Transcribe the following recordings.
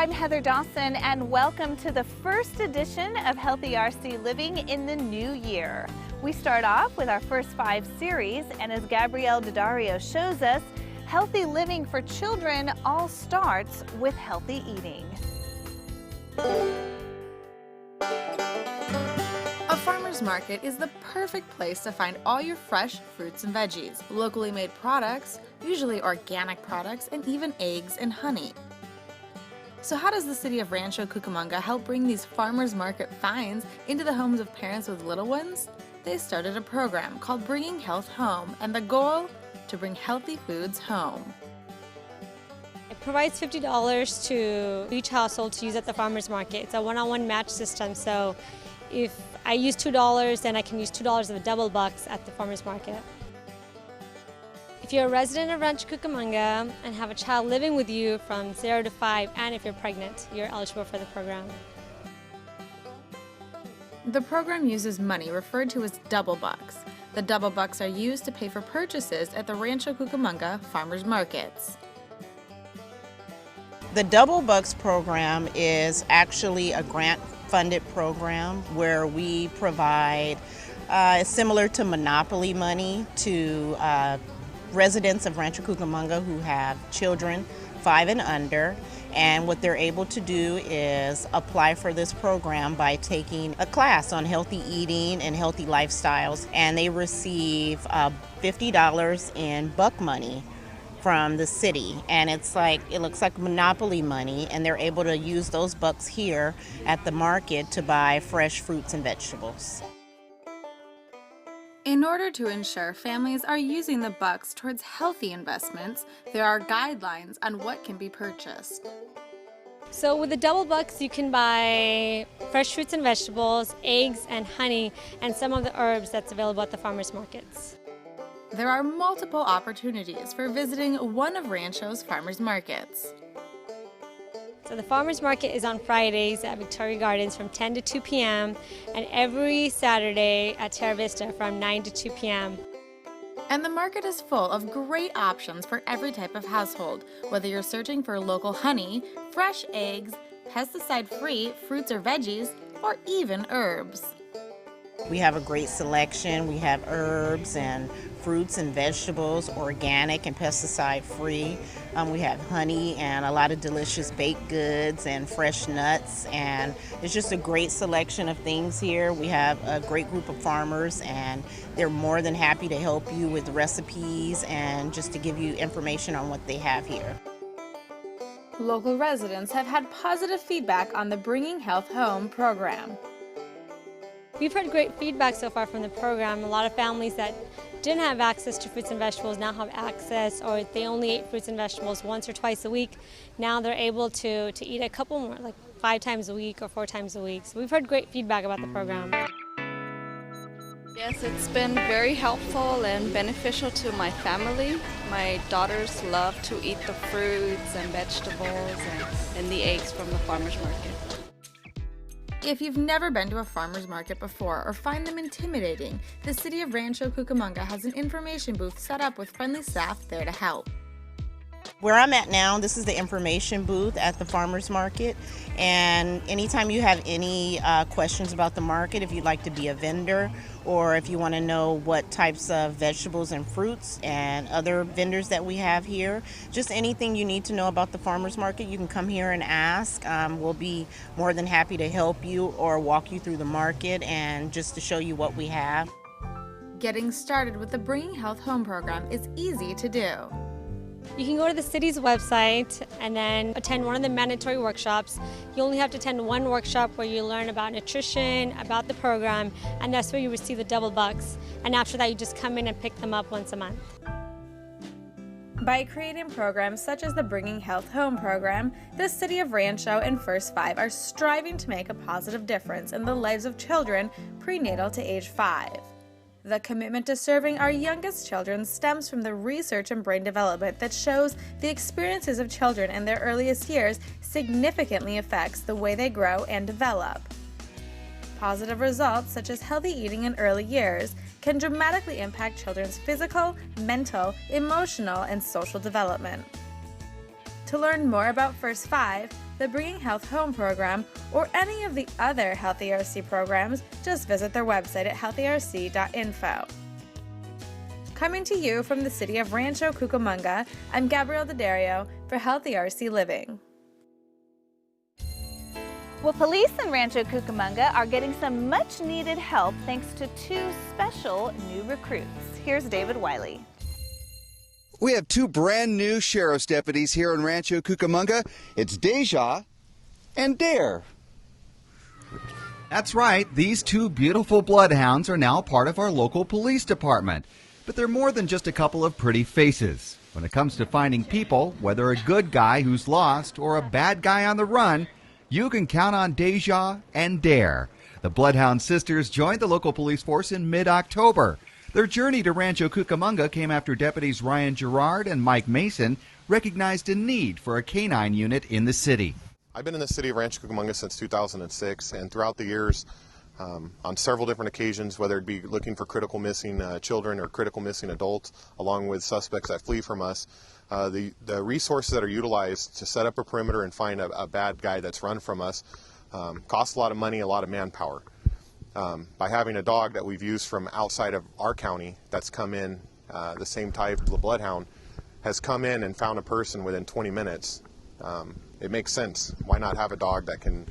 I'm Heather Dawson, and welcome to the first edition of Healthy RC Living in the new year. We start off with our first 5 series, and as Gabrielle Daddario shows us, healthy living for children all starts with healthy eating. A farmer's market is the perfect place to find all your fresh fruits and veggies, locally made products, usually organic products, and even eggs and honey. So how does the city of Rancho, Cucamonga help bring these farmer's market finds into the homes of parents with little ones? They started a program called Bringing Health Home, and the goal? To bring healthy foods home. It provides $50 to each household to use at the farmer's market. It's a one-on-one match system, so if I use $2, then I can use $2 of a double bucks at the farmer's market. If you're a resident of Rancho, Cucamonga and have a child living with you from 0 to 5, and if you're pregnant, you're eligible for the program. The program uses money referred to as double bucks. The double bucks are used to pay for purchases at the Rancho Cucamonga farmers markets. The Double Bucks program is actually a grant-funded program where we provide similar to Monopoly money to residents of Rancho Cucamonga who have children 5 and under. And what they're able to do is apply for this program by taking a class on healthy eating and healthy lifestyles, and they receive $50 in buck money from the city. And it looks like Monopoly money, and they're able to use those bucks here at the market to buy fresh fruits and vegetables. In order to ensure families are using the bucks towards healthy investments, there are guidelines on what can be purchased. So with the double bucks, you can buy fresh fruits and vegetables, eggs and honey, and some of the herbs that's available at the farmers markets. There are multiple opportunities for visiting one of Rancho's farmers markets. So the farmers market is on Fridays at Victoria Gardens from 10 to 2 p.m. and every Saturday at Terra Vista from 9 to 2 p.m. And the market is full of great options for every type of household, whether you're searching for local honey, fresh eggs, pesticide-free fruits or veggies, or even herbs. We have a great selection. We have herbs and fruits and vegetables, organic and pesticide-free. We have honey and a lot of delicious baked goods and fresh nuts, and it's just a great selection of things here. We have a great group of farmers, and they're more than happy to help you with recipes and just to give you information on what they have here. Local residents have had positive feedback on the Bringing Health Home program. We've heard great feedback so far from the program. A lot of families that didn't have access to fruits and vegetables now have access, or they only ate fruits and vegetables once or twice a week. Now they're able to eat a couple more, like 5 times a week or 4 times a week. So we've heard great feedback about the program. Yes, it's been very helpful and beneficial to my family. My daughters love to eat the fruits and vegetables and the eggs from the farmer's market. If you've never been to a farmer's market before or find them intimidating, the city of Rancho Cucamonga has an information booth set up with friendly staff there to help. Where I'm at now, this is the information booth at the farmers market, and anytime you have any questions about the market, if you'd like to be a vendor or if you want to know what types of vegetables and fruits and other vendors that we have here, just anything you need to know about the farmers market, you can come here and ask. We'll be more than happy to help you or walk you through the market and just to show you what we have. Getting started with the Bringing Health Home program is easy to do. You can go to the city's website and then attend one of the mandatory workshops. You only have to attend one workshop where you learn about nutrition, about the program, and that's where you receive the double bucks. And after that, you just come in and pick them up once a month. By creating programs such as the Bringing Health Home program, the city of Rancho and First 5 are striving to make a positive difference in the lives of children prenatal to age 5. The commitment to serving our youngest children stems from the research and brain development that shows the experiences of children in their earliest years significantly affects the way they grow and develop. Positive results, such as healthy eating in early years, can dramatically impact children's physical, mental, emotional, and social development. To learn more about First 5, the Bringing Health Home program, or any of the other Healthy RC programs, just visit their website at healthyrc.info. Coming to you from the city of Rancho, Cucamonga, I'm Gabrielle Daddario for Healthy RC Living. Well, police in Rancho Cucamonga are getting some much needed help thanks to two special new recruits. Here's David Wiley. We have two brand new sheriff's deputies here in Rancho Cucamonga. It's Deja and Dare. That's right, these two beautiful bloodhounds are now part of our local police department. But they're more than just a couple of pretty faces. When it comes to finding people, whether a good guy who's lost or a bad guy on the run, you can count on Deja and Dare. The Bloodhound sisters joined the local police force in mid-October. Their journey to Rancho Cucamonga came after deputies Ryan Gerard and Mike Mason recognized a need for a canine unit in the city. I've been in the city of Rancho Cucamonga since 2006, and throughout the years, on several different occasions, whether it be looking for critical missing children or critical missing adults, along with suspects that flee from us, the resources that are utilized to set up a perimeter and find a bad guy that's run from us costs a lot of money, a lot of manpower. By having a dog that we've used from outside of our county that's come in, the same type, the Bloodhound, has come in and found a person within 20 minutes, it makes sense. Why not have a dog that can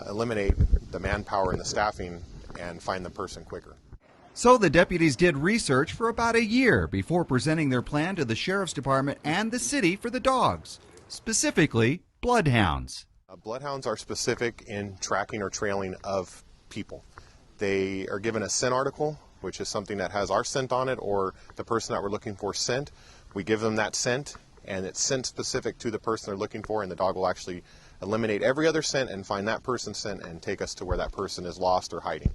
eliminate the manpower and the staffing and find the person quicker? So the deputies did research for about a year before presenting their plan to the sheriff's department and the city for the dogs, specifically bloodhounds. Bloodhounds are specific in tracking or trailing of people. They are given a scent article, which is something that has our scent on it or the person that we're looking for scent. We give them that scent, and it's scent specific to the person they're looking for, and the dog will actually eliminate every other scent and find that person's scent and take us to where that person is lost or hiding.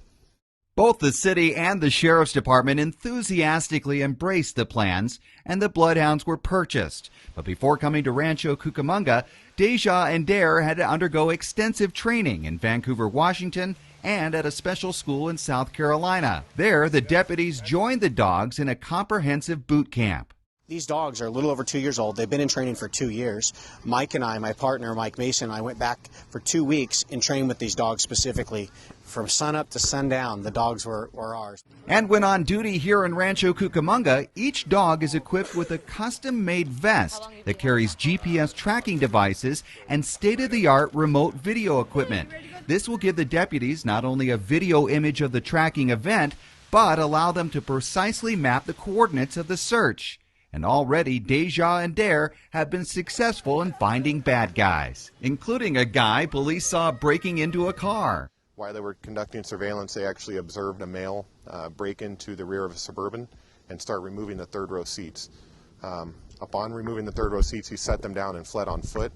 Both the city and the sheriff's department enthusiastically embraced the plans, and the bloodhounds were purchased. But before coming to Rancho Cucamonga, Deja and Dare had to undergo extensive training in Vancouver, Washington, and at a special school in South Carolina. There, the deputies joined the dogs in a comprehensive boot camp. These dogs are a little over 2 years old. They've been in training for 2 years. Mike and I, my partner, Mike Mason, I went back for 2 weeks in training with these dogs specifically. From sunup to sundown, the dogs were ours. And when on duty here in Rancho Cucamonga, each dog is equipped with a custom-made vest that carries GPS tracking devices and state-of-the-art remote video equipment. This will give the deputies not only a video image of the tracking event, but allow them to precisely map the coordinates of the search. And already Deja and Dare have been successful in finding bad guys, including a guy police saw breaking into a car. While they were conducting surveillance, they actually observed a male break into the rear of a Suburban and start removing the third row seats. Upon removing the third row seats, he set them down and fled on foot.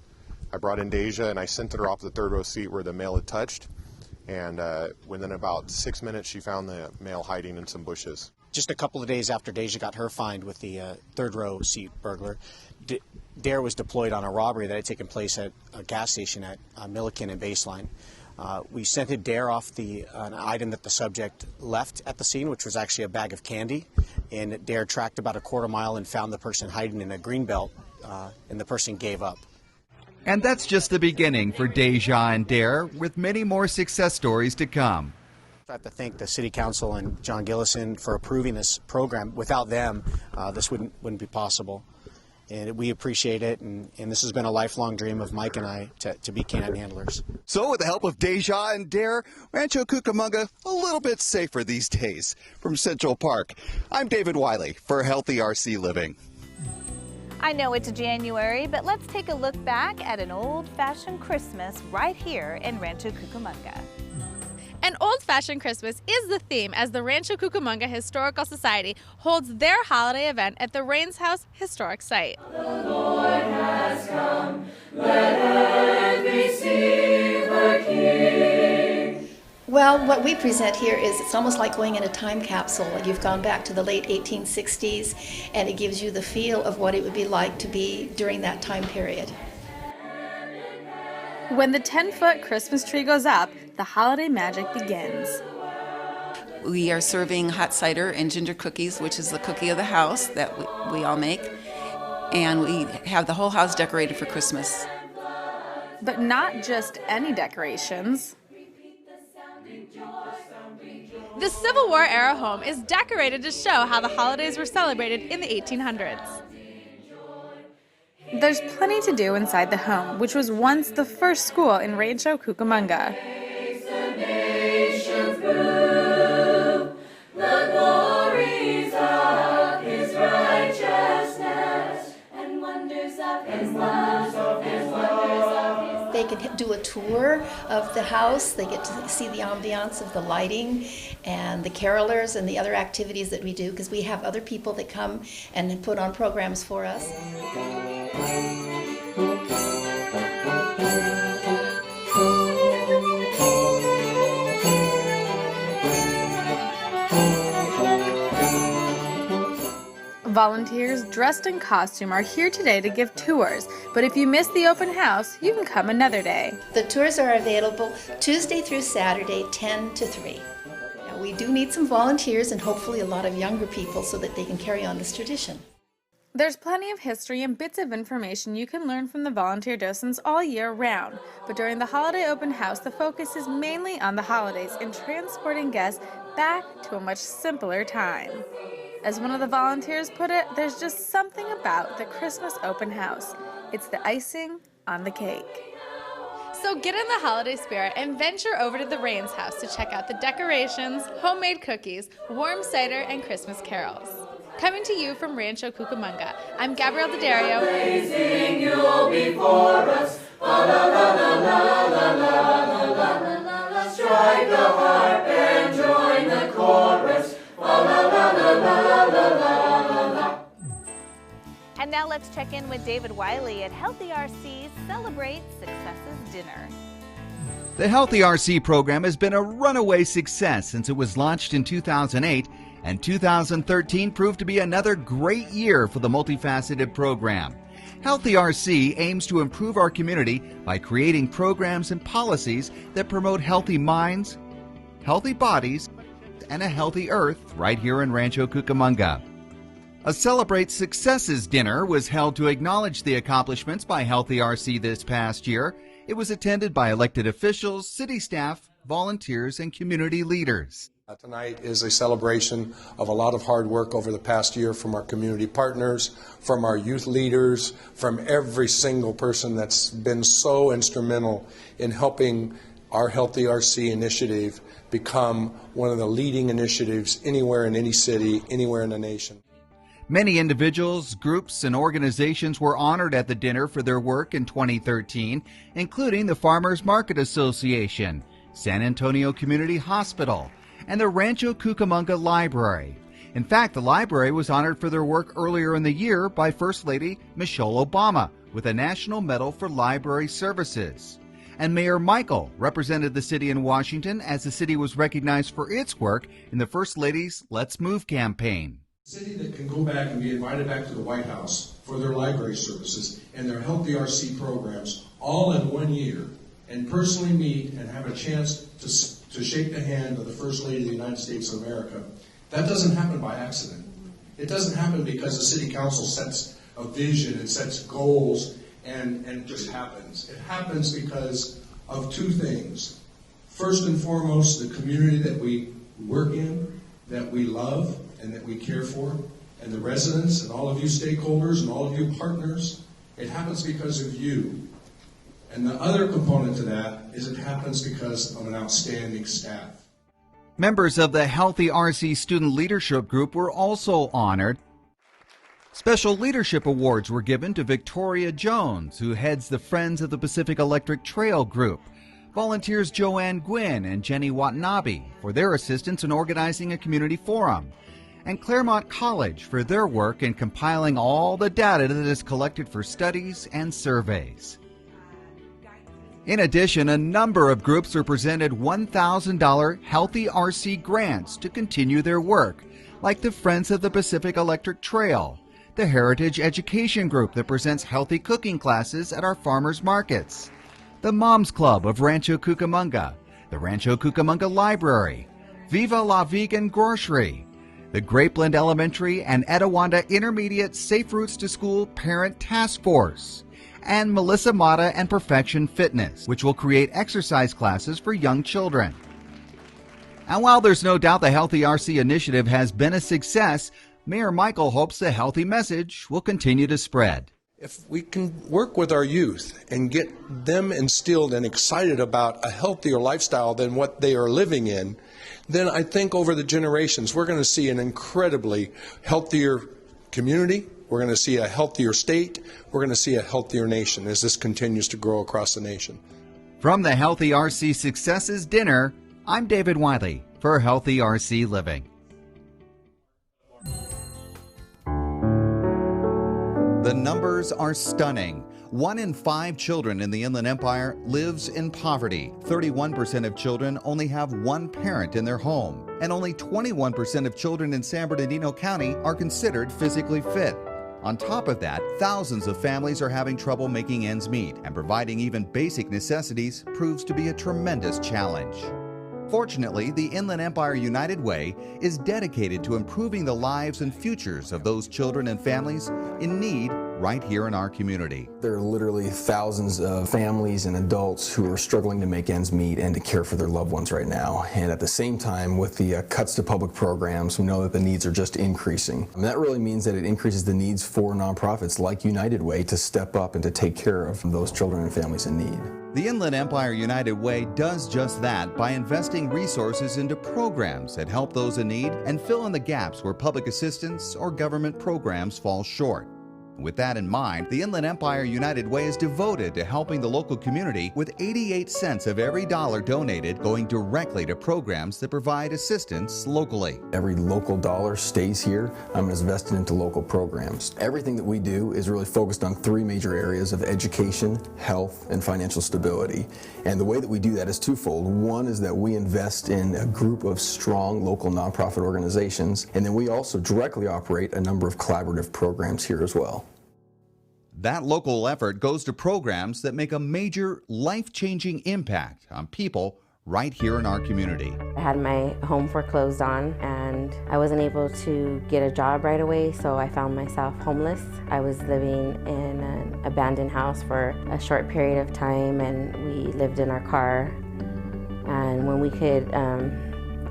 I brought in Deja and I sent her off the third row seat where the male had touched. And within about 6 minutes, she found the male hiding in some bushes. Just a couple of days after Deja got her find with the third row seat burglar, Dare was deployed on a robbery that had taken place at a gas station at Milliken and Baseline. We sent Dare off an item that the subject left at the scene, which was actually a bag of candy. And Dare tracked about a quarter mile and found the person hiding in a green belt, and the person gave up. And that's just the beginning for Deja and Dare, with many more success stories to come. I have to thank the City Council and John Gillison for approving this program. Without them, this wouldn't be possible. And we appreciate it, and this has been a lifelong dream of Mike and I to be canine handlers. So with the help of Deja and Dare, Rancho Cucamonga a little bit safer these days. From Central Park, I'm David Wiley for Healthy RC Living. I know it's January, but let's take a look back at an old-fashioned Christmas right here in Rancho Cucamonga. An old-fashioned Christmas is the theme as the Rancho Cucamonga Historical Society holds their holiday event at the Rains House Historic Site. The Lord has come, let earth receive her King. Well, what we present here is it's almost like going in a time capsule. You've gone back to the late 1860s, and it gives you the feel of what it would be like to be during that time period. When the 10-foot Christmas tree goes up, the holiday magic begins. We are serving hot cider and ginger cookies, which is the cookie of the house that we all make. And we have the whole house decorated for Christmas. But not just any decorations. The Civil War era home is decorated to show how the holidays were celebrated in the 1800s. There's plenty to do inside the home, which was once the first school in Rancho, Cucamonga. They can do a tour of the house. They get to see the ambiance of the lighting and the carolers and the other activities that we do, because we have other people that come and put on programs for us. Volunteers dressed in costume are here today to give tours, but if you miss the open house, you can come another day. The tours are available Tuesday through Saturday, 10 to 3. Now, we do need some volunteers and hopefully a lot of younger people so that they can carry on this tradition. There's plenty of history and bits of information you can learn from the volunteer docents all year round, but during the holiday open house, the focus is mainly on the holidays and transporting guests back to a much simpler time. As one of the volunteers put it, there's just something about the Christmas open house. It's the icing on the cake. So get in the holiday spirit and venture over to the Rains house to check out the decorations, homemade cookies, warm cider, and Christmas carols. Coming to you from Rancho, Cucamonga, I'm Gabrielle Daddario. Praising you before us, la la la la la la la la la la. Strike the harp and join the chorus, la la la la la la la la. And now let's check in with David Wiley at Healthy RC's Celebrate Successes Dinner. The Healthy RC program has been a runaway success since it was launched in 2008, and 2013 proved to be another great year for the multifaceted program. Healthy RC aims to improve our community by creating programs and policies that promote healthy minds, healthy bodies, and a healthy earth right here in Rancho Cucamonga. A Celebrate Successes dinner was held to acknowledge the accomplishments by Healthy RC this past year. It was attended by elected officials, city staff, volunteers, and community leaders. Tonight is a celebration of a lot of hard work over the past year from our community partners, from our youth leaders, from every single person that's been so instrumental in helping our Healthy RC initiative become one of the leading initiatives anywhere in any city, anywhere in the nation. Many individuals, groups, and organizations were honored at the dinner for their work in 2013, including the Farmers Market Association, San Antonio Community Hospital, and the Rancho Cucamonga Library. In fact, the library was honored for their work earlier in the year by First Lady Michelle Obama with a National Medal for Library Services. And Mayor Michael represented the city in Washington as the city was recognized for its work in the First Lady's Let's Move campaign. A city that can go back and be invited back to the White House for their library services and their Healthy RC programs all in 1 year, and personally meet and have a chance to shake the hand of the First Lady of the United States of America, that doesn't happen by accident. It doesn't happen because the City Council sets a vision and sets goals and it just happens. It happens because of two things. First and foremost, the community that we work in, that we love and that we care for, and the residents and all of you stakeholders and all of you partners. It happens because of you. And the other component to that is it happens because of an outstanding staff. Members of the Healthy RC Student Leadership Group were also honored. Special leadership awards were given to Victoria Jones, who heads the Friends of the Pacific Electric Trail Group, volunteers Joanne Gwynn and Jenny Watanabe for their assistance in organizing a community forum, and Claremont College for their work in compiling all the data that is collected for studies and surveys. In addition, a number of groups were presented $1,000 Healthy RC grants to continue their work, like the Friends of the Pacific Electric Trail, the Heritage Education Group that presents healthy cooking classes at our farmers markets, the Moms Club of Rancho Cucamonga, the Rancho Cucamonga Library, Viva La Vegan Grocery, the Grapeland Elementary and Etowanda Intermediate Safe Routes to School Parent Task Force, and Melissa Mata and Perfection Fitness, which will create exercise classes for young children. And while there's no doubt the Healthy RC initiative has been a success, Mayor Michael hopes the healthy message will continue to spread. If we can work with our youth and get them instilled and excited about a healthier lifestyle than what they are living in, then I think over the generations we're going to see an incredibly healthier community, we're going to see a healthier state, we're going to see a healthier nation as this continues to grow across the nation. From the Healthy RC Successes Dinner, I'm David Wiley for Healthy RC Living. The numbers are stunning. 1 in 5 children in the Inland Empire lives in poverty. 31% of children only have one parent in their home. And only 21% of children in San Bernardino County are considered physically fit. On top of that, thousands of families are having trouble making ends meet, and providing even basic necessities proves to be a tremendous challenge. Fortunately, the Inland Empire United Way is dedicated to improving the lives and futures of those children and families in need right here in our community. There are literally thousands of families and adults who are struggling to make ends meet and to care for their loved ones right now. And at the same time, with the cuts to public programs, we know that the needs are just increasing. And that really means that it increases the needs for nonprofits like United Way to step up and to take care of those children and families in need. The Inland Empire United Way does just that by investing resources into programs that help those in need and fill in the gaps where public assistance or government programs fall short. With that in mind, the Inland Empire United Way is devoted to helping the local community, with 88 cents of every dollar donated going directly to programs that provide assistance locally. Every local dollar stays here and is invested into local programs. Everything that we do is really focused on 3 major areas of education, health, and financial stability. And the way that we do that is twofold. One is that we invest in a group of strong local nonprofit organizations, and then we also directly operate a number of collaborative programs here as well. That local effort goes to programs that make a major life-changing impact on people right here in our community. I had my home foreclosed on and I wasn't able to get a job right away, so I found myself homeless. I was living in an abandoned house for a short period of time, and we lived in our car. And when we could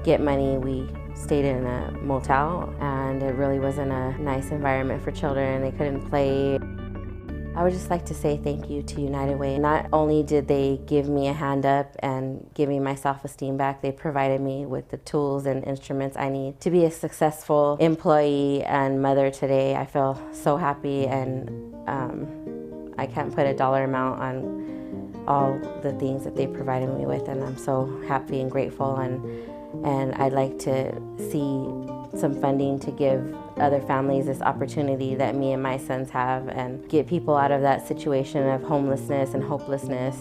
get money, we stayed in a motel, and it really wasn't a nice environment for children. They couldn't play. I would just like to say thank you to United Way. Not only did they give me a hand up and give me my self-esteem back, they provided me with the tools and instruments I need to be a successful employee and mother today. I feel so happy, and I can't put a dollar amount on all the things that they provided me with, and I'm so happy and grateful, and I'd like to see some funding to give other families this opportunity that me and my sons have, and get people out of that situation of homelessness and hopelessness.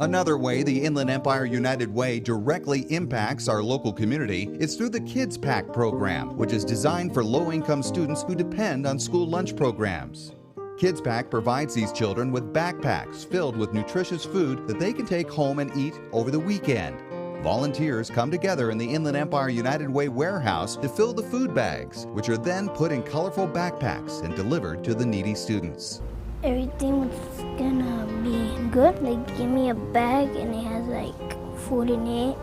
Another way the Inland Empire United Way directly impacts our local community is through the Kids Pack program, which is designed for low-income students who depend on school lunch programs. Kids Pack provides these children with backpacks filled with nutritious food that they can take home and eat over the weekend. Volunteers come together in the Inland Empire United Way warehouse to fill the food bags, which are then put in colorful backpacks and delivered to the needy students. Everything was gonna be good. They give me a bag and it has like food in it.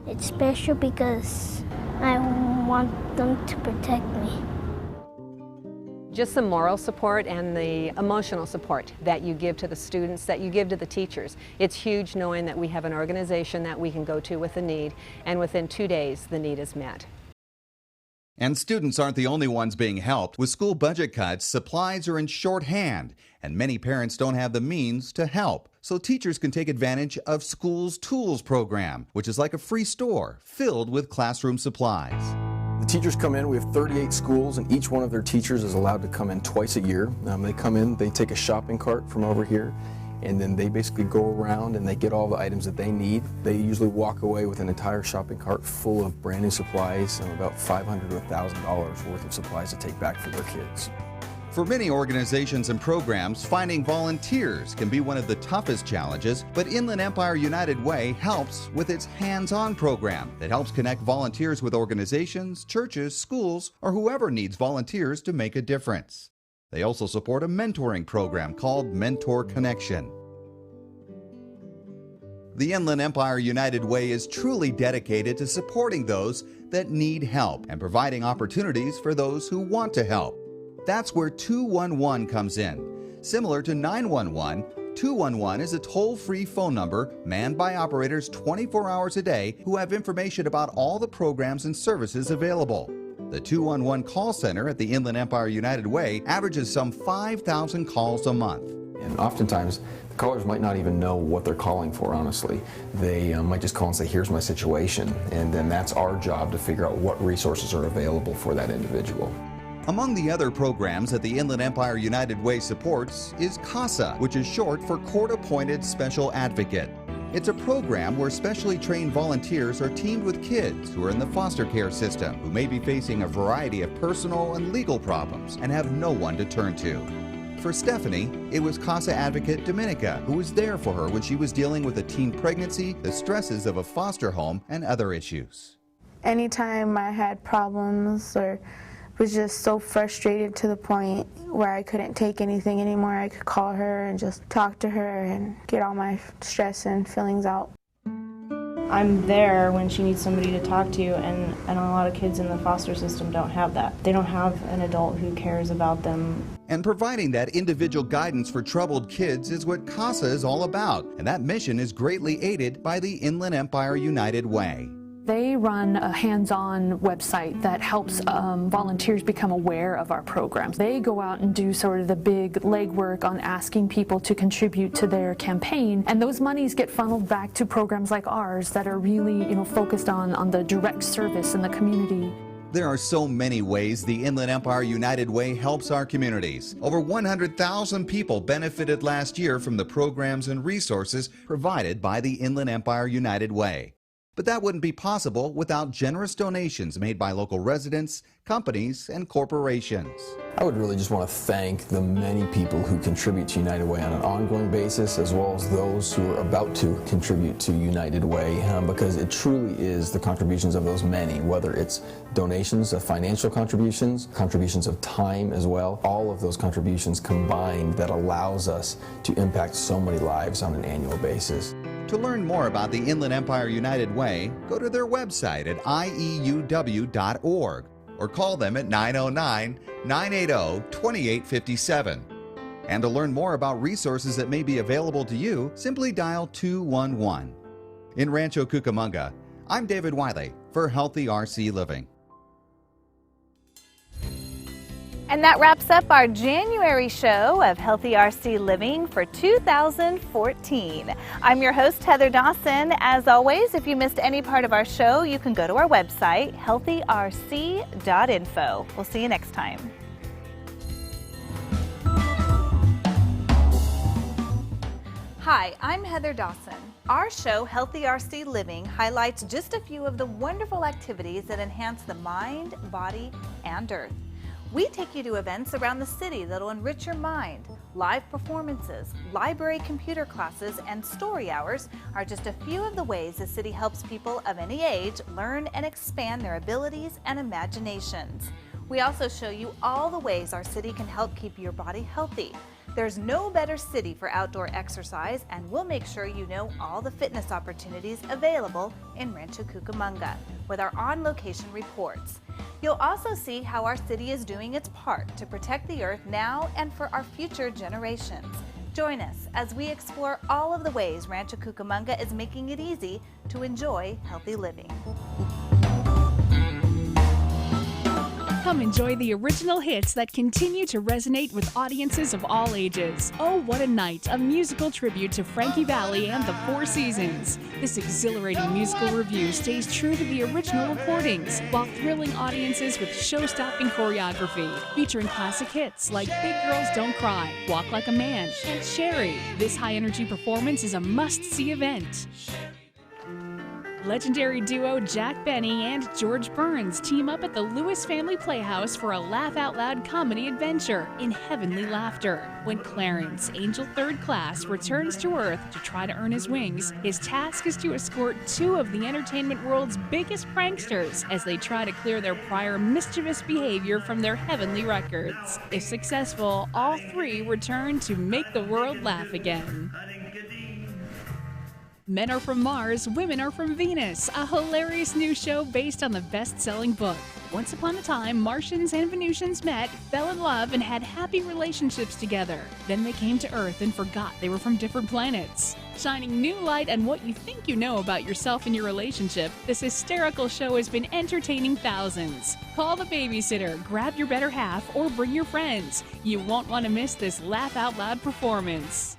It's special because I want them to protect me. Just the moral support and the emotional support that you give to the students, that you give to the teachers. It's huge knowing that we have an organization that we can go to with a need, and within 2 days the need is met. And students aren't the only ones being helped. With school budget cuts, supplies are in shorthand, and many parents don't have the means to help. So teachers can take advantage of School's Tools program, which is like a free store filled with classroom supplies. The teachers come in. We have 38 schools, and each one of their teachers is allowed to come in twice a year. They come in, they take a shopping cart from over here, and then they basically go around and they get all the items that they need. They usually walk away with an entire shopping cart full of brand new supplies and about $500 to $1,000 worth of supplies to take back for their kids. For many organizations and programs, finding volunteers can be one of the toughest challenges, but Inland Empire United Way helps with its hands-on program that helps connect volunteers with organizations, churches, schools, or whoever needs volunteers to make a difference. They also support a mentoring program called Mentor Connection. The Inland Empire United Way is truly dedicated to supporting those that need help and providing opportunities for those who want to help. That's where 211 comes in. Similar to 911, 211 is a toll-free phone number manned by operators 24 hours a day who have information about all the programs and services available. The 211 call center at the Inland Empire United Way averages some 5,000 calls a month. And oftentimes, the callers might not even know what they're calling for, honestly. They might just call and say, here's my situation, and then that's our job to figure out what resources are available for that individual. Among the other programs that the Inland Empire United Way supports is CASA, which is short for Court-Appointed Special Advocate. It's a program where specially trained volunteers are teamed with kids who are in the foster care system who may be facing a variety of personal and legal problems and have no one to turn to. For Stephanie, it was CASA advocate Dominica who was there for her when she was dealing with a teen pregnancy, the stresses of a foster home, and other issues. Anytime I had problems or was just so frustrated to the point where I couldn't take anything anymore, I could call her and just talk to her and get all my stress and feelings out. I'm there when she needs somebody to talk to, and a lot of kids in the foster system don't have that. They don't have an adult who cares about them. And providing that individual guidance for troubled kids is what CASA is all about, and that mission is greatly aided by the Inland Empire United Way. They run a hands-on website that helps volunteers become aware of our programs. They go out and do sort of the big legwork on asking people to contribute to their campaign, and those monies get funneled back to programs like ours that are really, focused on the direct service in the community. There are so many ways the Inland Empire United Way helps our communities. Over 100,000 people benefited last year from the programs and resources provided by the Inland Empire United Way. But that wouldn't be possible without generous donations made by local residents, companies, and corporations. I would really just want to thank the many people who contribute to United Way on an ongoing basis, as well as those who are about to contribute to United Way, because it truly is the contributions of those many, whether it's donations of financial contributions, contributions of time as well, all of those contributions combined that allows us to impact so many lives on an annual basis. To learn more about the Inland Empire United Way, go to their website at ieuw.org or call them at 909-980-2857. And to learn more about resources that may be available to you, simply dial 211. In Rancho Cucamonga, I'm David Wiley for Healthy RC Living. And that wraps up our January show of Healthy RC Living for 2014. I'm your host, Heather Dawson. As always, if you missed any part of our show, you can go to our website, healthyrc.info. We'll see you next time. Hi, I'm Heather Dawson. Our show, Healthy RC Living, highlights just a few of the wonderful activities that enhance the mind, body, and earth. We take you to events around the city that'll enrich your mind. Live performances, library computer classes, and story hours are just a few of the ways the city helps people of any age learn and expand their abilities and imaginations. We also show you all the ways our city can help keep your body healthy. There's no better city for outdoor exercise, and we'll make sure you know all the fitness opportunities available in Rancho Cucamonga with our on-location reports. You'll also see how our city is doing its part to protect the earth now and for our future generations. Join us as we explore all of the ways Rancho Cucamonga is making it easy to enjoy healthy living. Come enjoy the original hits that continue to resonate with audiences of all ages. Oh, What a Night, a musical tribute to Frankie Valli and the Four Seasons. This exhilarating musical review stays true to the original recordings while thrilling audiences with show-stopping choreography, featuring classic hits like Big Girls Don't Cry, Walk Like a Man, and Sherry. This high-energy performance is a must-see event. Legendary duo Jack Benny and George Burns team up at the Lewis Family Playhouse for a laugh-out-loud comedy adventure in heavenly laughter. When Clarence, Angel Third Class, returns to Earth to try to earn his wings, his task is to escort two of the entertainment world's biggest pranksters as they try to clear their prior mischievous behavior from their heavenly records. If successful, all three return to make the world laugh again. Men Are From Mars, Women Are From Venus, a hilarious new show based on the best-selling book. Once upon a time, Martians and Venusians met, fell in love, and had happy relationships together. Then they came to Earth and forgot they were from different planets. Shining new light on what you think you know about yourself and your relationship, this hysterical show has been entertaining thousands. Call the babysitter, grab your better half, or bring your friends. You won't want to miss this laugh-out-loud performance.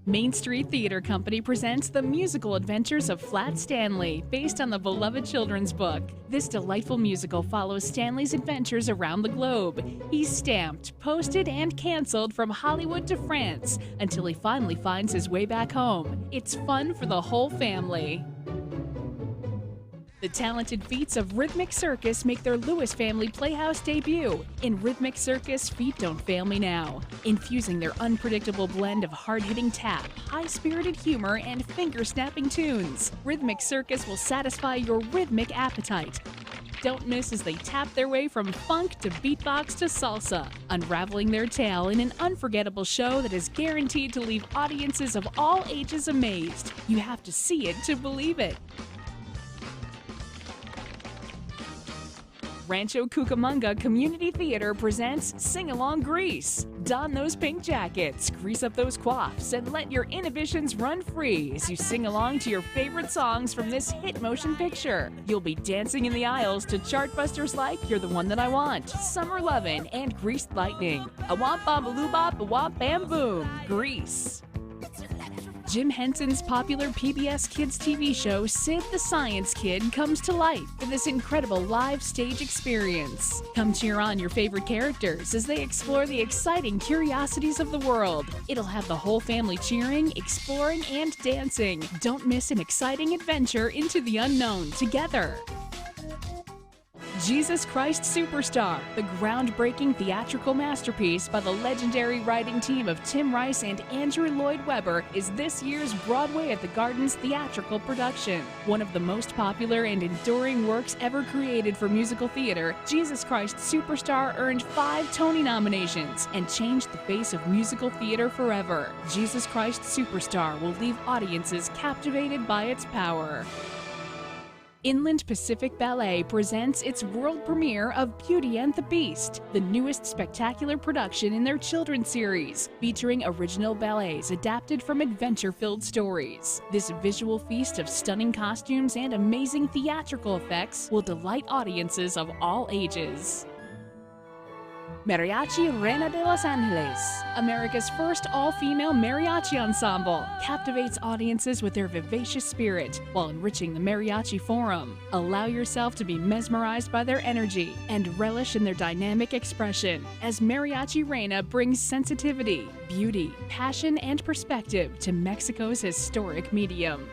Main Street Theater Company presents The Musical Adventures of Flat Stanley, based on the beloved children's book. This delightful musical follows Stanley's adventures around the globe. He's stamped, posted, and canceled from Hollywood to France until he finally finds his way back home. It's fun for the whole family. The talented feats of Rhythmic Circus make their Lewis Family Playhouse debut. In Rhythmic Circus, Feet Don't Fail Me Now. Infusing their unpredictable blend of hard-hitting tap, high-spirited humor, and finger-snapping tunes, Rhythmic Circus will satisfy your rhythmic appetite. Don't miss as they tap their way from funk to beatbox to salsa, unraveling their tale in an unforgettable show that is guaranteed to leave audiences of all ages amazed. You have to see it to believe it. Rancho Cucamonga Community Theater presents Sing Along Grease. Don those pink jackets, grease up those coifs, and let your inhibitions run free as you sing along to your favorite songs from this hit motion picture. You'll be dancing in the aisles to chartbusters like You're the One That I Want, Summer Lovin', and Greased Lightning. A womp bom a loo bop, a womp bam boom. Grease. Jim Henson's popular PBS Kids TV show Sid the Science Kid comes to life for this incredible live stage experience. Come cheer on your favorite characters as they explore the exciting curiosities of the world. It'll have the whole family cheering, exploring, and dancing. Don't miss an exciting adventure into the unknown together. Jesus Christ Superstar, the groundbreaking theatrical masterpiece by the legendary writing team of Tim Rice and Andrew Lloyd Webber, is this year's Broadway at the Gardens theatrical production. One of the most popular and enduring works ever created for musical theater, Jesus Christ Superstar earned 5 Tony nominations and changed the face of musical theater forever. Jesus Christ Superstar will leave audiences captivated by its power. Inland Pacific Ballet presents its world premiere of Beauty and the Beast, the newest spectacular production in their children's series, featuring original ballets adapted from adventure-filled stories. This visual feast of stunning costumes and amazing theatrical effects will delight audiences of all ages. Mariachi Reina de Los Angeles, America's first all-female mariachi ensemble, captivates audiences with their vivacious spirit while enriching the mariachi forum. Allow yourself to be mesmerized by their energy and relish in their dynamic expression as Mariachi Reina brings sensitivity, beauty, passion, and perspective to Mexico's historic medium.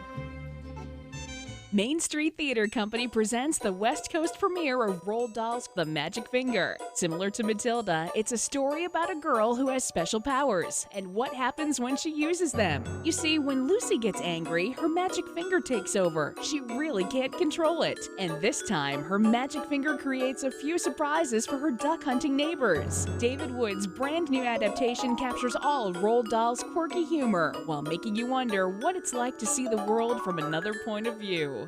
Main Street Theater Company presents the West Coast premiere of Roald Dahl's The Magic Finger. Similar to Matilda, it's a story about a girl who has special powers and what happens when she uses them. You see, when Lucy gets angry, her magic finger takes over. She really can't control it. And this time, her magic finger creates a few surprises for her duck hunting neighbors. David Wood's brand new adaptation captures all of Roald Dahl's quirky humor while making you wonder what it's like to see the world from another point of view.